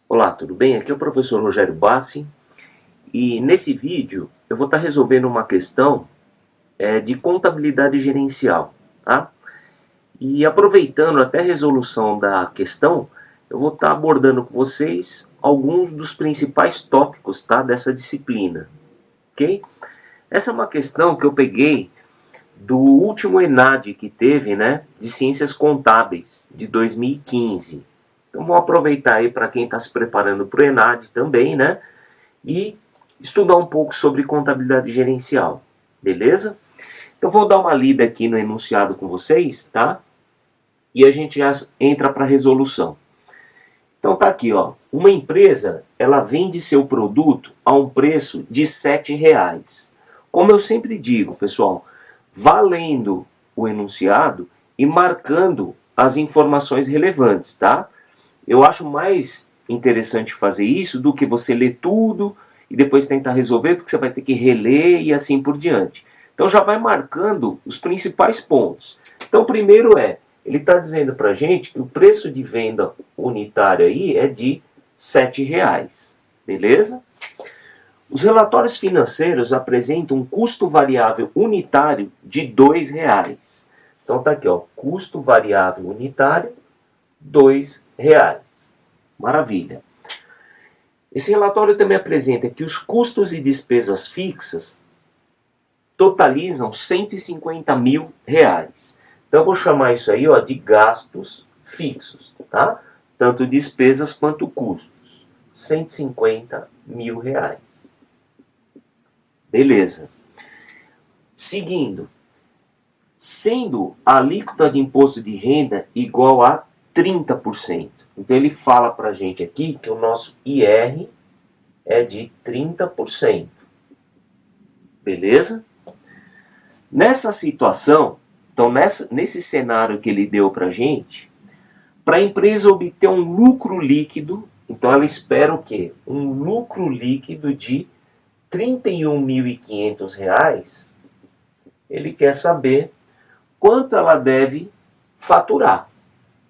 Olá, tudo bem? Aqui é o professor Rogério Bassi e nesse vídeo eu vou estar resolvendo uma questão de contabilidade gerencial, tá? E aproveitando até a resolução da questão, eu vou estar abordando com vocês alguns dos principais tópicos, tá, dessa disciplina, ok? Essa é uma questão que eu peguei do último ENAD que teve, né, de Ciências Contábeis, de 2015. Então vou aproveitar aí para quem está se preparando para o ENAD também, né, e estudar um pouco sobre contabilidade gerencial, beleza? Então vou dar uma lida aqui no enunciado com vocês, tá? E a gente já entra para a resolução. Então tá aqui, ó. Uma empresa, ela vende seu produto a um preço de R$7. Como eu sempre digo, pessoal, vá lendo o enunciado e marcando as informações relevantes, tá? Eu acho mais interessante fazer isso do que você ler tudo e depois tentar resolver, porque você vai ter que reler e assim por diante. Então já vai marcando os principais pontos. Então primeiro ele está dizendo para a gente que o preço de venda unitário aí é de R$7, beleza? Os relatórios financeiros apresentam um custo variável unitário de R$2. Então tá aqui, ó, custo variável unitário, R$2. Maravilha. Esse relatório também apresenta que os custos e despesas fixas totalizam R$150 mil. Então eu vou chamar isso aí, ó, de gastos fixos, tá? Tanto despesas quanto custos. R$150 mil. Beleza. Seguindo. Sendo a alíquota de imposto de renda igual a 30%. Então ele fala pra gente aqui que o nosso IR é de 30%. Beleza? Nessa situação, então nesse cenário que ele deu pra gente, para a empresa obter um lucro líquido, então ela espera o quê? Um lucro líquido de R$31.500, ele quer saber quanto ela deve faturar,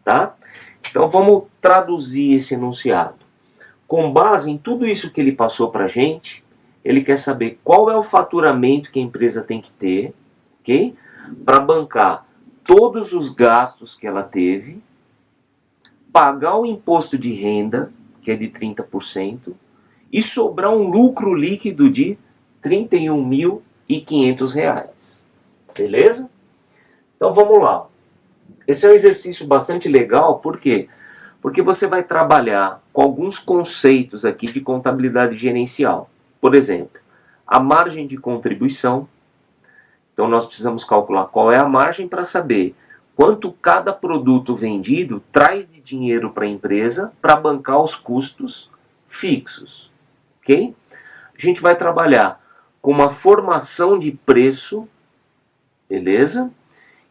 tá? Então vamos traduzir esse enunciado. Com base em tudo isso que ele passou para a gente, ele quer saber qual é o faturamento que a empresa tem que ter, ok? Para bancar todos os gastos que ela teve, pagar o imposto de renda, que é de 30%, e sobrar um lucro líquido de R$31.500. Beleza? Então vamos lá. Esse é um exercício bastante legal, por quê? Porque você vai trabalhar com alguns conceitos aqui de contabilidade gerencial. Por exemplo, a margem de contribuição. Então nós precisamos calcular qual é a margem para saber quanto cada produto vendido traz de dinheiro para a empresa para bancar os custos fixos. Ok? A gente vai trabalhar com uma formação de preço, beleza?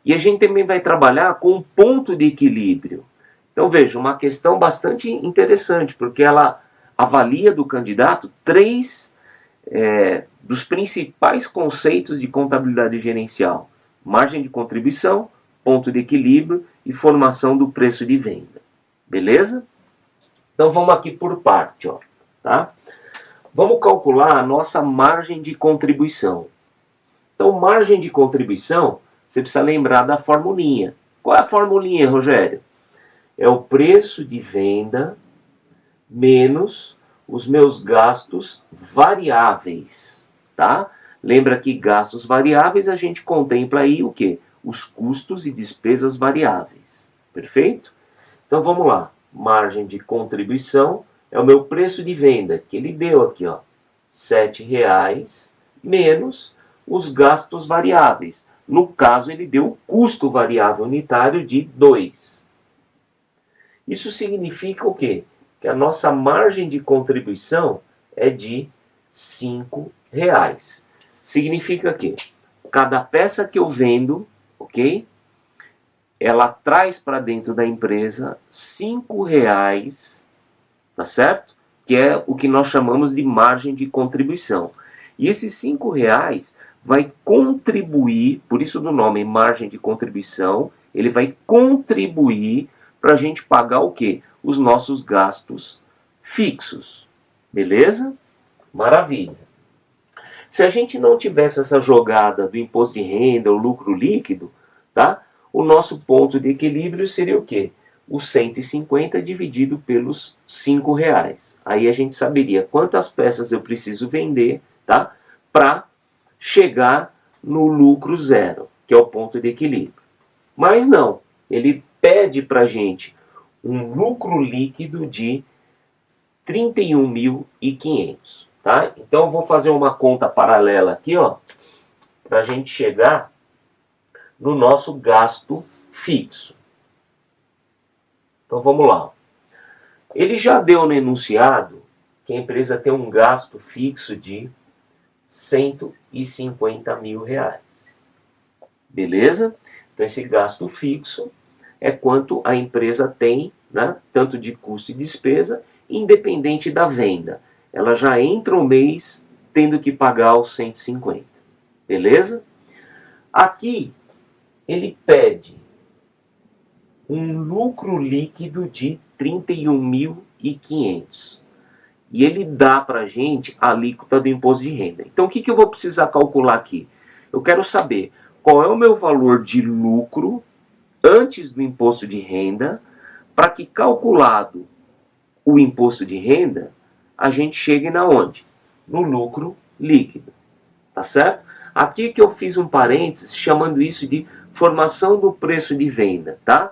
E a gente também vai trabalhar com um ponto de equilíbrio. Então veja, uma questão bastante interessante, porque ela avalia do candidato três dos principais conceitos de contabilidade gerencial: margem de contribuição, ponto de equilíbrio e formação do preço de venda. Beleza? Então vamos aqui por parte, ó, tá? Vamos calcular a nossa margem de contribuição. Então, margem de contribuição, você precisa lembrar da formulinha. Qual é a formulinha, Rogério? É o preço de venda menos os meus gastos variáveis, tá? Lembra que gastos variáveis a gente contempla aí o quê? Os custos e despesas variáveis. Perfeito? Então vamos lá. Margem de contribuição é o meu preço de venda, que ele deu aqui, ó, R$7, menos os gastos variáveis. No caso, ele deu o custo variável unitário de 2. Isso significa o quê? Que a nossa margem de contribuição é de R$5. Significa que cada peça que eu vendo, ok? Ela traz para dentro da empresa R$5, tá certo? Que é o que nós chamamos de margem de contribuição. E esses R$5 vai contribuir, por isso do nome margem de contribuição, Ele vai contribuir para a gente pagar o quê? Os nossos gastos fixos. Beleza? Maravilha. Se a gente não tivesse essa jogada do imposto de renda, o lucro líquido, tá? O nosso ponto de equilíbrio seria o quê? O 150 dividido pelos R$ 5. Aí a gente saberia quantas peças eu preciso vender, tá? Para chegar no lucro zero, que é o ponto de equilíbrio. Mas não, ele pede para a gente um lucro líquido de 31.500, tá? Então eu vou fazer uma conta paralela aqui, ó, para a gente chegar no nosso gasto fixo. Então vamos lá. Ele já deu no enunciado que a empresa tem um gasto fixo de R$ 150.000. Beleza? Então esse gasto fixo é quanto a empresa tem, né, tanto de custo e despesa, independente da venda. Ela já entra o mês tendo que pagar os 150. Beleza? Aqui ele pede um lucro líquido de 31.500. E ele dá para a gente a alíquota do imposto de renda. Então o que eu vou precisar calcular aqui? Eu quero saber qual é o meu valor de lucro antes do imposto de renda, para que calculado o imposto de renda, a gente chegue na onde? No lucro líquido. Tá certo? Aqui que eu fiz um parênteses chamando isso de formação do preço de venda, tá?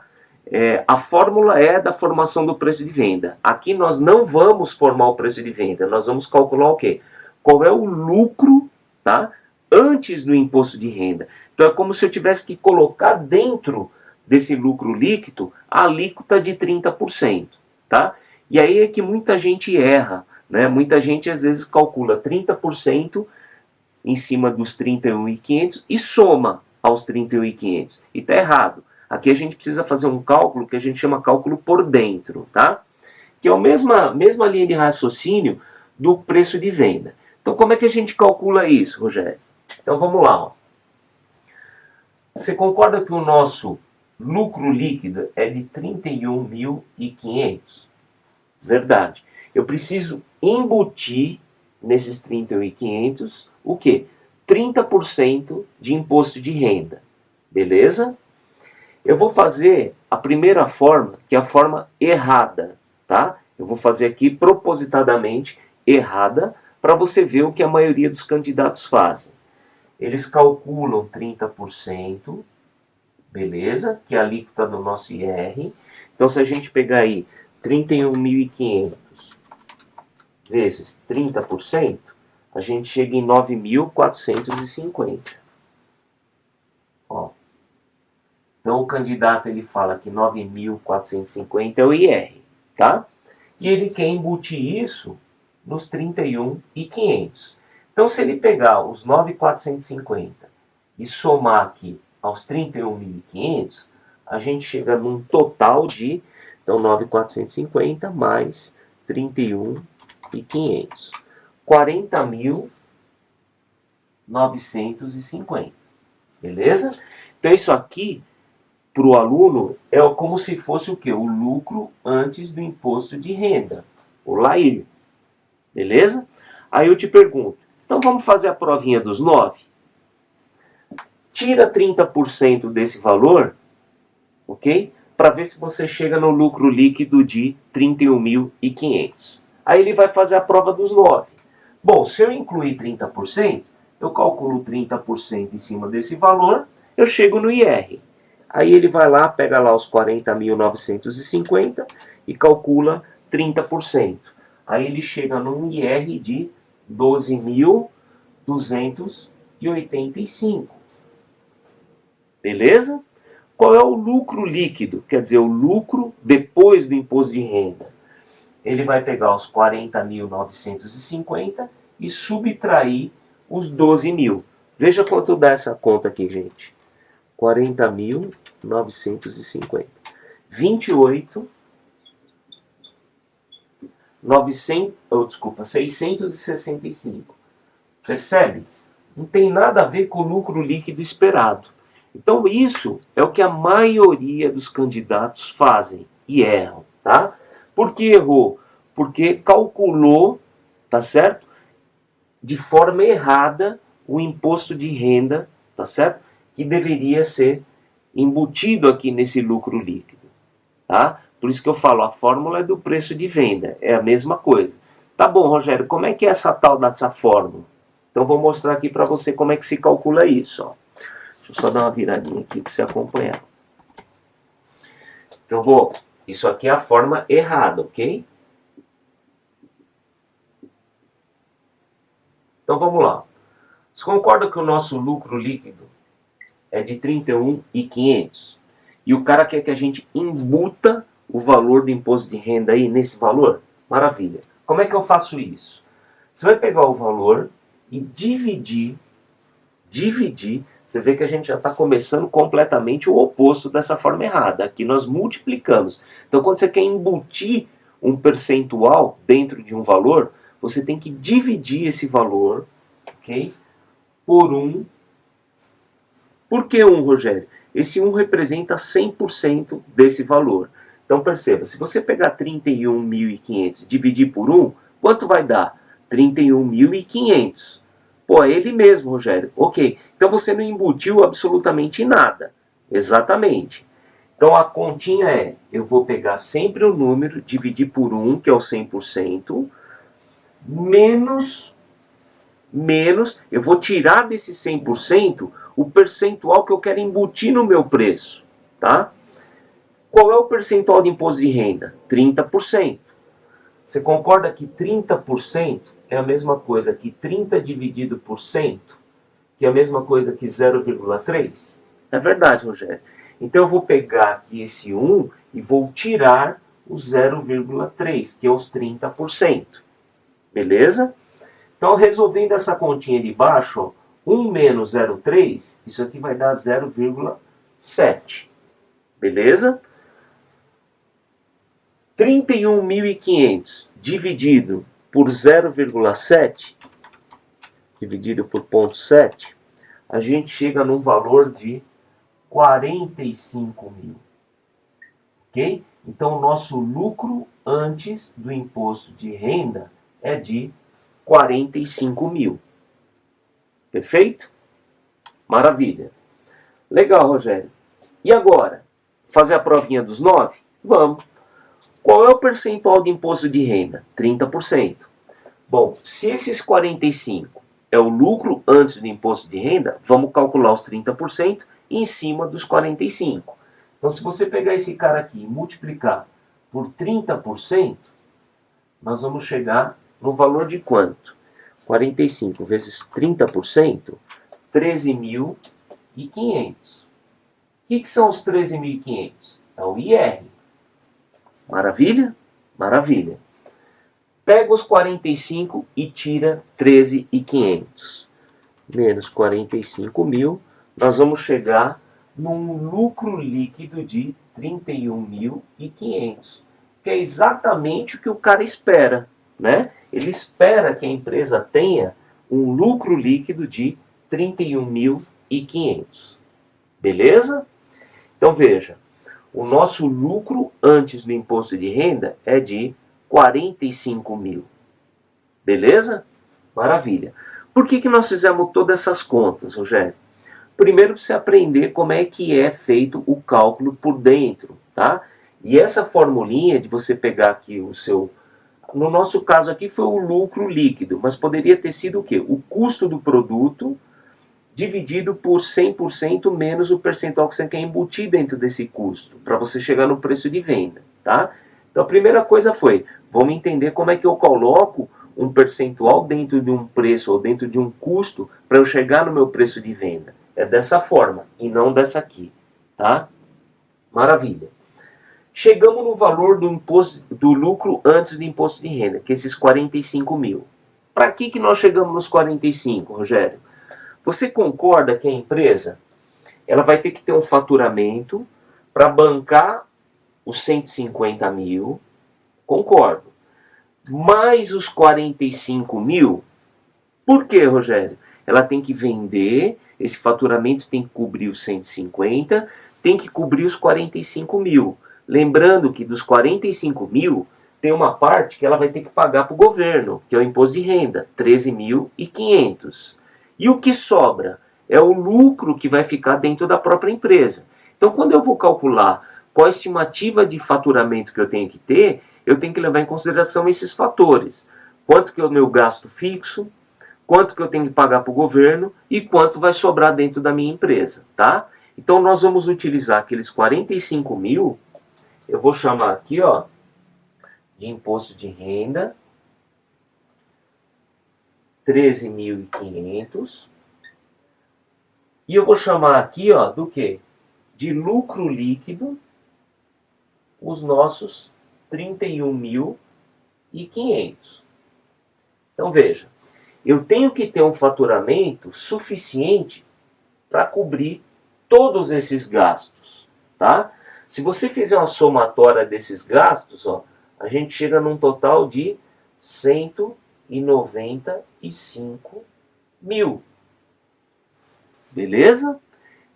A fórmula é da formação do preço de venda. Aqui nós não vamos formar o preço de venda, nós vamos calcular o quê? Qual é o lucro, tá? Antes do imposto de renda. Então é como se eu tivesse que colocar dentro desse lucro líquido a alíquota de 30%, tá? E aí é que muita gente erra, né? Muita gente às vezes calcula 30% em cima dos 31.500 e soma aos 31.500. E tá errado. Aqui a gente precisa fazer um cálculo que a gente chama cálculo por dentro, tá? Que é a mesma linha de raciocínio do preço de venda. Então como é que a gente calcula isso, Rogério? Então vamos lá, ó. Você concorda que o nosso lucro líquido é de 31.500? Verdade. Eu preciso embutir nesses 31.500 o quê? 30% de imposto de renda. Beleza? Eu vou fazer a primeira forma, que é a forma errada, tá? Eu vou fazer aqui propositadamente errada para você ver o que a maioria dos candidatos fazem. Eles calculam 30%, beleza? Que é a alíquota do nosso IR. Então se a gente pegar aí 31.500 vezes 30%, a gente chega em 9.450. Ó. Então o candidato ele fala que 9.450 é o IR, tá? E ele quer embutir isso nos 31.500. Então se ele pegar os 9.450 e somar aqui aos 31.500, a gente chega num total de, então 9.450 mais 31.500. 40.950. Beleza? Então isso aqui para o aluno é como se fosse o quê? O lucro antes do imposto de renda, o LAIR. Beleza? Aí eu te pergunto, então vamos fazer a provinha dos 9? Tira 30% desse valor, ok? Para ver se você chega no lucro líquido de 31.500. Aí ele vai fazer a prova dos 9. Bom, se eu incluir 30%, eu calculo 30% em cima desse valor, eu chego no IR. Aí ele vai lá, pega lá os 40.950 e calcula 30%. Aí ele chega num IR de 12.285. Beleza? Qual é o lucro líquido? Quer dizer, o lucro depois do imposto de renda. Ele vai pegar os 40.950 e subtrair os 12.000. Veja quanto dá essa conta aqui, gente. 40.950. 665. Percebe? Não tem nada a ver com o lucro líquido esperado. Então isso é o que a maioria dos candidatos fazem e erram, tá? Por que errou? Porque calculou, tá certo? De forma errada o imposto de renda, tá certo? Que deveria ser embutido aqui nesse lucro líquido, tá? Por isso que eu falo, a fórmula é do preço de venda, é a mesma coisa. Tá bom, Rogério, como é que é essa tal dessa fórmula? Então vou mostrar aqui para você como é que se calcula isso, ó. Deixa eu só dar uma viradinha aqui para você acompanhar. Então isso aqui é a forma errada, ok? Então vamos lá. Você concorda que o nosso lucro líquido é de 31.500? E o cara quer que a gente embuta o valor do imposto de renda aí nesse valor? Maravilha. Como é que eu faço isso? Você vai pegar o valor e dividir. Você vê que a gente já está começando completamente o oposto dessa forma errada. Aqui nós multiplicamos. Então quando você quer embutir um percentual dentro de um valor, você tem que dividir esse valor, ok? Por 1. Por que 1, Rogério? Esse 1 representa 100% desse valor. Então perceba, se você pegar 31.500 e dividir por 1, quanto vai dar? 31.500. Pô, é ele mesmo, Rogério. Ok, então você não embutiu absolutamente nada. Exatamente. Então a continha é, eu vou pegar sempre o número, dividir por 1, que é o 100%, menos, eu vou tirar desse 100% o percentual que eu quero embutir no meu preço, tá? Qual é o percentual de imposto de renda? 30%. Você concorda que 30% é a mesma coisa que 30 dividido por 100, que é a mesma coisa que 0,3? É verdade, Rogério. Então eu vou pegar aqui esse 1 e vou tirar o 0,3, que é os 30%. Beleza? Então, resolvendo essa continha de baixo, ó, 1 menos 0,3, isso aqui vai dar 0,7. Beleza? 31.500 dividido por 0,7, dividido por 0,7, a gente chega num valor de 45 mil. Ok? Então, o nosso lucro antes do imposto de renda é de 45 mil. Perfeito? Maravilha. Legal, Rogério. E agora? Fazer a provinha dos 9? Vamos. Qual é o percentual de imposto de renda? 30%. Bom, se esses 45 é o lucro antes do imposto de renda, vamos calcular os 30% em cima dos 45. Então, se você pegar esse cara aqui e multiplicar por 30%, nós vamos chegar no valor de quanto? 45 vezes 30%, 13.500. O que são os 13.500? É o IR. Maravilha? Maravilha. Pega os 45 e tira 13.500. Menos 45 mil, nós vamos chegar num lucro líquido de 31.500. Que é exatamente o que o cara espera, né? Ele espera que a empresa tenha um lucro líquido de 31.500. Beleza? Então veja, o nosso lucro antes do imposto de renda é de 45 mil. Beleza? Maravilha. Por que nós fizemos todas essas contas, Rogério? Primeiro, para você aprender como é que é feito o cálculo por dentro, tá? E essa formulinha de você pegar aqui o seu... No nosso caso aqui foi o lucro líquido, mas poderia ter sido o quê? O custo do produto dividido por 100% menos o percentual que você quer embutir dentro desse custo, para você chegar no preço de venda, tá? Então a primeira coisa foi, vamos entender como é que eu coloco um percentual dentro de um preço ou dentro de um custo para eu chegar no meu preço de venda. É dessa forma e não dessa aqui, tá? Maravilha. Chegamos no valor do imposto do lucro antes do imposto de renda, que é esses 45 mil. Para que nós chegamos nos 45, Rogério? Você concorda que a empresa ela vai ter que ter um faturamento para bancar os 150 mil? Concordo. Mais os 45 mil? Por quê, Rogério? Ela tem que vender, esse faturamento tem que cobrir os 150, tem que cobrir os 45 mil. Lembrando que dos 45 mil, tem uma parte que ela vai ter que pagar para o governo, que é o imposto de renda, 13.500. E o que sobra é o lucro que vai ficar dentro da própria empresa. Então, quando eu vou calcular qual a estimativa de faturamento que eu tenho que ter, eu tenho que levar em consideração esses fatores. Quanto que é o meu gasto fixo, quanto que eu tenho que pagar para o governo e quanto vai sobrar dentro da minha empresa, tá? Então, nós vamos utilizar aqueles 45 mil, eu vou chamar aqui, ó, de imposto de renda, 13.500. E eu vou chamar aqui, ó, do quê? De lucro líquido, os nossos 31.500. Então veja, eu tenho que ter um faturamento suficiente para cobrir todos esses gastos, tá? Se você fizer uma somatória desses gastos, ó, a gente chega num total de 195 mil. Beleza?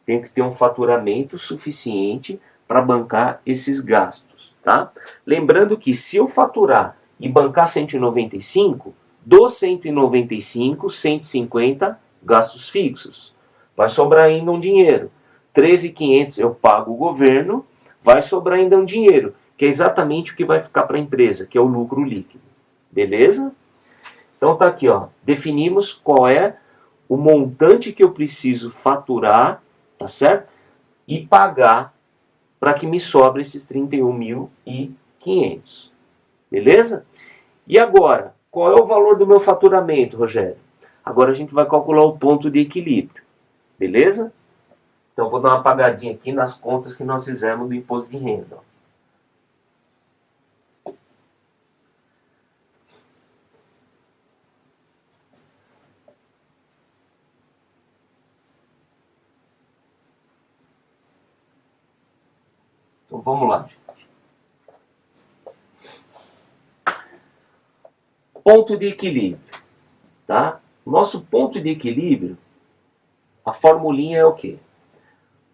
Tem que ter um faturamento suficiente para bancar esses gastos, tá? Lembrando que se eu faturar e bancar 195, dos 195, 150 gastos fixos. Vai sobrar ainda um dinheiro. 13.500 eu pago o governo, vai sobrar ainda um dinheiro, que é exatamente o que vai ficar para a empresa, que é o lucro líquido. Beleza? Então tá aqui, ó. Definimos qual é o montante que eu preciso faturar, tá certo? E pagar para que me sobre esses 31.500. Beleza? E agora, qual é o valor do meu faturamento, Rogério? Agora a gente vai calcular o ponto de equilíbrio. Beleza? Então vou dar uma apagadinha aqui nas contas que nós fizemos do imposto de renda. Então vamos lá, gente. Ponto de equilíbrio, tá? Nosso ponto de equilíbrio, a formulinha é o quê?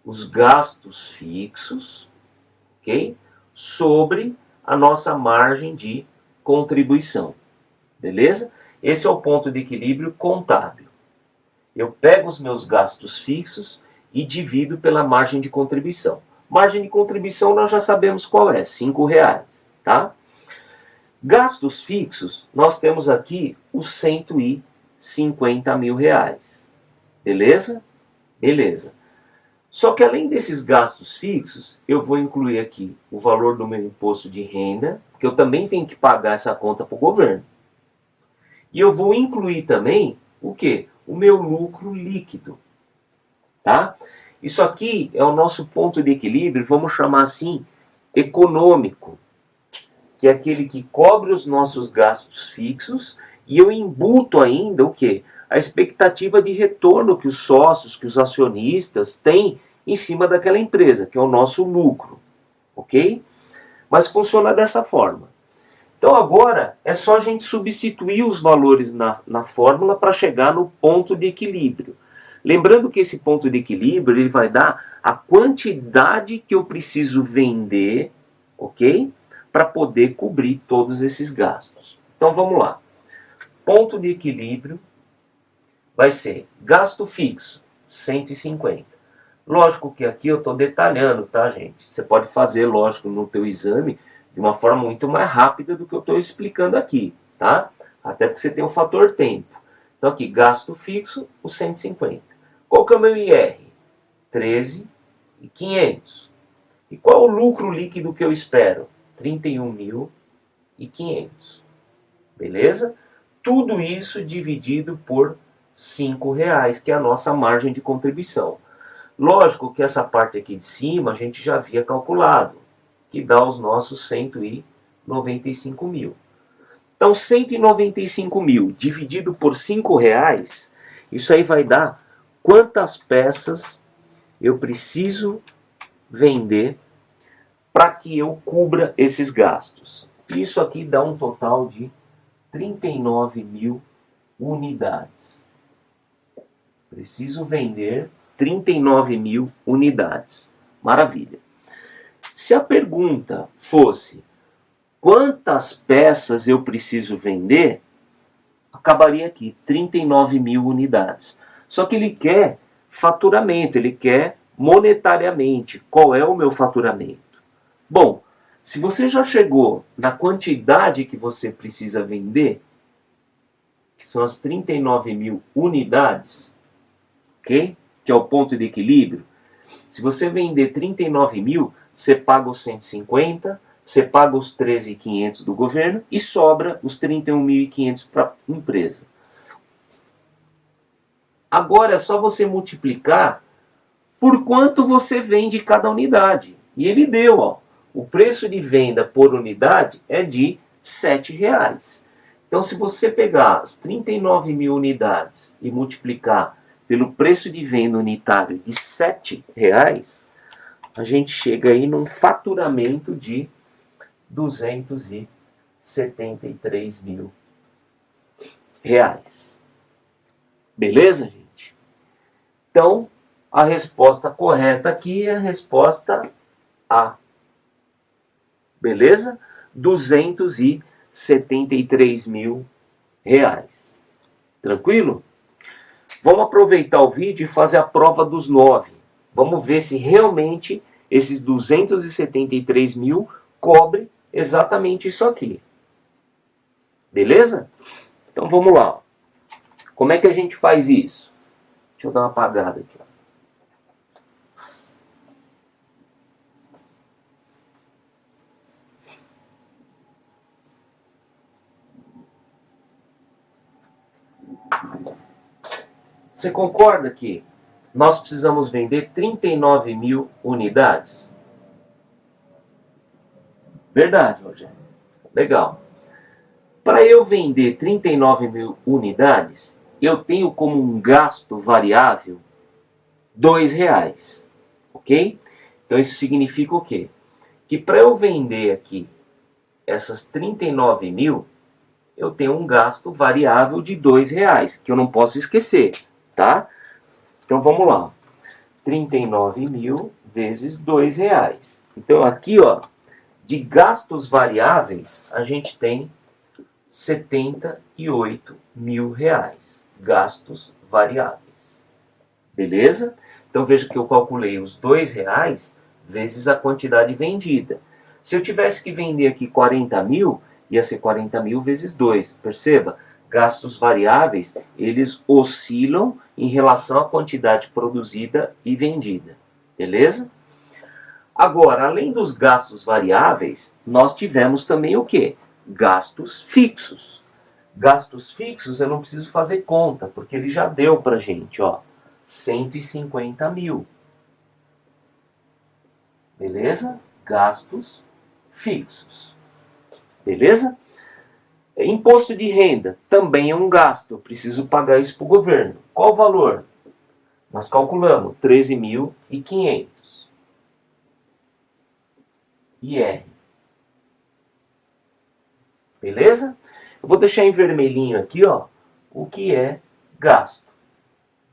Os gastos fixos, ok? Sobre a nossa margem de contribuição, beleza? Esse é o ponto de equilíbrio contábil. Eu pego os meus gastos fixos e divido pela margem de contribuição. Margem de contribuição nós já sabemos qual é, R$5, tá? Gastos fixos, nós temos aqui os 150 mil reais. Beleza? Beleza. Só que além desses gastos fixos, eu vou incluir aqui o valor do meu imposto de renda, que eu também tenho que pagar essa conta para o governo. E eu vou incluir também o quê? O meu lucro líquido. Tá? Isso aqui é o nosso ponto de equilíbrio, vamos chamar assim, econômico, que é aquele que cobre os nossos gastos fixos e eu embuto ainda o quê? A expectativa de retorno que os sócios, que os acionistas têm em cima daquela empresa, que é o nosso lucro, ok? Mas funciona dessa forma. Então agora é só a gente substituir os valores na fórmula para chegar no ponto de equilíbrio. Lembrando que esse ponto de equilíbrio ele vai dar a quantidade que eu preciso vender, ok? Para poder cobrir todos esses gastos. Então vamos lá. Ponto de equilíbrio vai ser gasto fixo, 150. Lógico que aqui eu estou detalhando, tá, gente? Você pode fazer, lógico, no teu exame de uma forma muito mais rápida do que eu estou explicando aqui, tá? Até porque você tem o fator tempo. Então aqui, gasto fixo, os 150. Qual que é o meu IR? 13.500. E qual é o lucro líquido que eu espero? 31.500. Beleza? Tudo isso dividido por R$5, que é a nossa margem de contribuição. Lógico que essa parte aqui de cima a gente já havia calculado, que dá os nossos 195 mil. Então 195 mil dividido por R$5, isso aí vai dar quantas peças eu preciso vender para que eu cubra esses gastos. Isso aqui dá um total de 39 mil unidades. Preciso vender 39 mil unidades. Maravilha. Se a pergunta fosse quantas peças eu preciso vender, acabaria aqui, 39 mil unidades. Só que ele quer faturamento, ele quer monetariamente. Qual é o meu faturamento? Bom, se você já chegou na quantidade que você precisa vender, que são as 39 mil unidades, ok? Que é o ponto de equilíbrio. Se você vender 39 mil, você paga os 150, você paga os 13.500 do governo e sobra os 31.500 para a empresa. Agora é só você multiplicar por quanto você vende cada unidade. E ele deu, ó, o preço de venda por unidade é de R$ 7,00. Então, se você pegar as 39 mil unidades e multiplicar pelo preço de venda unitário de R$ 7,00, a gente chega aí num faturamento de R$ 273 mil. Beleza, gente? Então, a resposta correta aqui é a resposta A. Beleza? 273 mil reais. Tranquilo? Vamos aproveitar o vídeo e fazer a prova dos 9. Vamos ver se realmente esses 273 mil cobre exatamente isso aqui. Beleza? Então vamos lá. Como é que a gente faz isso? Deixa eu dar uma apagada aqui. Você concorda que nós precisamos vender 39 mil unidades? Verdade, Rogério. Legal. Para eu vender 39 mil unidades, eu tenho como um gasto variável R$ 2,00. Ok? Então isso significa o quê? Que para eu vender aqui essas 39 mil, eu tenho um gasto variável de R$ 2,00, que eu não posso esquecer. Tá? Então vamos lá. 39 mil vezes R$ 2,00. Então aqui, ó, de gastos variáveis, a gente tem R$ 78 mil. Gastos variáveis. Beleza? Então veja que eu calculei os R$ 2,00 vezes a quantidade vendida. Se eu tivesse que vender aqui 40 mil, ia ser 40 mil vezes 2. Perceba? Gastos variáveis, eles oscilam em relação à quantidade produzida e vendida. Beleza? Agora, além dos gastos variáveis, nós tivemos também o quê? Gastos fixos. Gastos fixos eu não preciso fazer conta, porque ele já deu pra gente, ó, 150 mil. Beleza? Gastos fixos. Beleza? Imposto de renda também é um gasto, eu preciso pagar isso para o governo. Qual o valor? Nós calculamos 13.500. IR. Beleza? Eu vou deixar em vermelhinho aqui, ó, o que é gasto.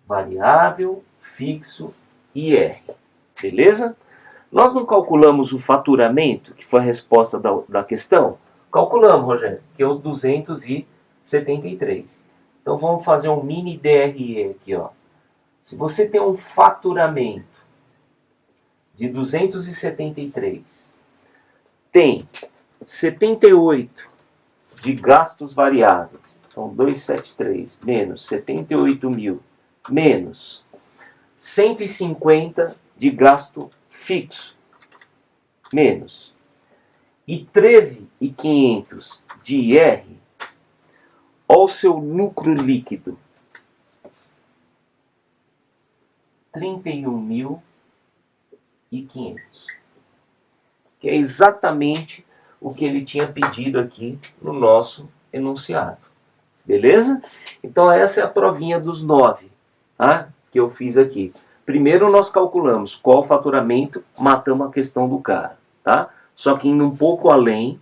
Variável, fixo, IR. Beleza? Nós não calculamos o faturamento, que foi a resposta da questão? Calculamos, Rogério, que é os 273. Então vamos fazer um mini DRE aqui, ó. Se você tem um faturamento de 273, tem 78 de gastos variáveis, então 273 menos 78 mil menos 150 de gasto fixo menos e 13.500 de IR, olha o seu lucro líquido, 31.500, que é exatamente o que ele tinha pedido aqui no nosso enunciado. Beleza? Então essa é a provinha dos 9, tá? Que eu fiz aqui. Primeiro nós calculamos qual o faturamento, matamos a questão do cara, tá? Só que indo um pouco além,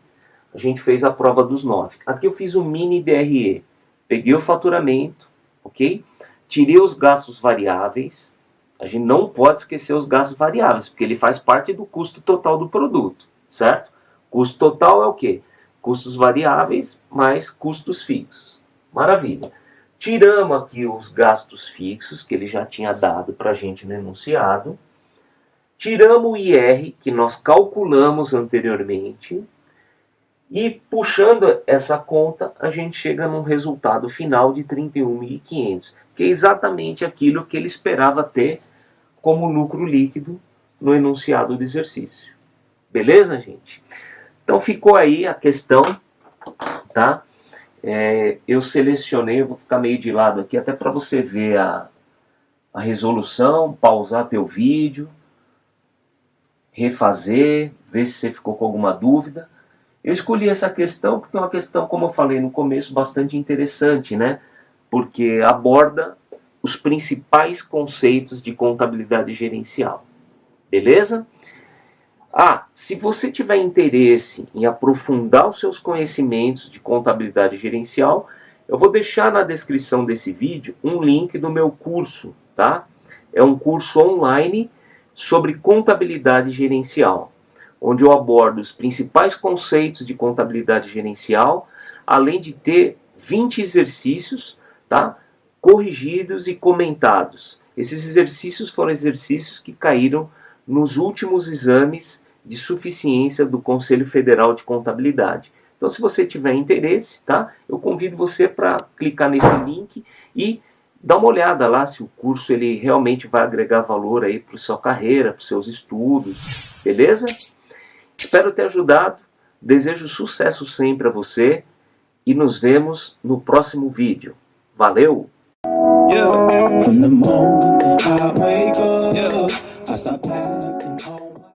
a gente fez a prova dos 9. Aqui eu fiz um mini DRE. Peguei o faturamento, ok? tirei os gastos variáveis. A gente não pode esquecer os gastos variáveis, porque ele faz parte do custo total do produto, certo? Custo total é o quê? Custos variáveis mais custos fixos. Maravilha. Tiramos aqui os gastos fixos, que ele já tinha dado para a gente no enunciado. Tiramos o IR, que nós calculamos anteriormente. E puxando essa conta, a gente chega num resultado final de 31.500, que é exatamente aquilo que ele esperava ter como lucro líquido no enunciado do exercício. Beleza, gente? Então ficou aí a questão, tá? Eu selecionei, eu vou ficar meio de lado aqui, até para você ver a resolução, pausar teu vídeo, refazer, ver se você ficou com alguma dúvida. Eu escolhi essa questão porque é uma questão, como eu falei no começo, bastante interessante, né? Porque aborda os principais conceitos de contabilidade gerencial. Beleza? Se você tiver interesse em aprofundar os seus conhecimentos de contabilidade gerencial, eu vou deixar na descrição desse vídeo um link do meu curso, tá? É um curso online sobre contabilidade gerencial, onde eu abordo os principais conceitos de contabilidade gerencial, além de ter 20 exercícios, tá? Corrigidos e comentados. Esses exercícios foram exercícios que caíram nos últimos exames de suficiência do Conselho Federal de Contabilidade. Então, se você tiver interesse, tá? Eu convido você para clicar nesse link e dar uma olhada lá se o curso ele realmente vai agregar valor aí para a sua carreira, para os seus estudos, beleza? Espero ter ajudado, desejo sucesso sempre a você e nos vemos no próximo vídeo. Valeu! Yeah. From the moment that I wake up, I start